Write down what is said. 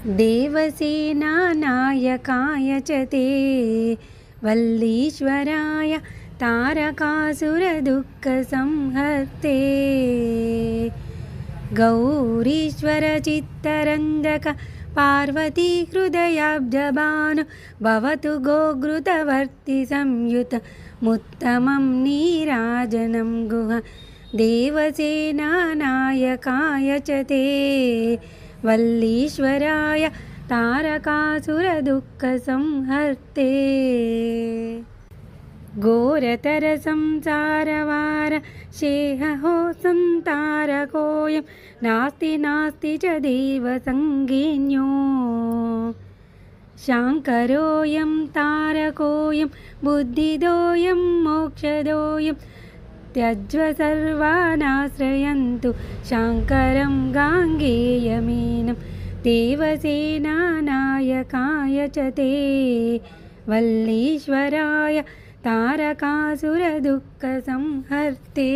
देवसेनानायकाय च ते वल्लीश्वराय तारकासुरदुःखसंहर्ते गौरीश्वरचित्तरञ्जक पार्वती हृदयाब्जभानु भवतु गोघृतवर्ति संयुत मुत्तमं नीराजनं गुह देवसेनानायकाय च ते वल्लीश्वराय तारकासुरदुःखसंहर्ते घोरतरसंसारवार शेहो संतारकोऽयं नास्ति नास्ति च देवसंज्ञो शाङ्करोऽयं तारकोऽयं बुद्धिदोऽयं मोक्षदोऽयं त्यज्व सर्वानाश्रयन्तु शाङ्करं गाङ्गेयमेनं देवसेनानायकाय च ते वल्लीश्वराय तारकासुरदुःखसंहर्ते।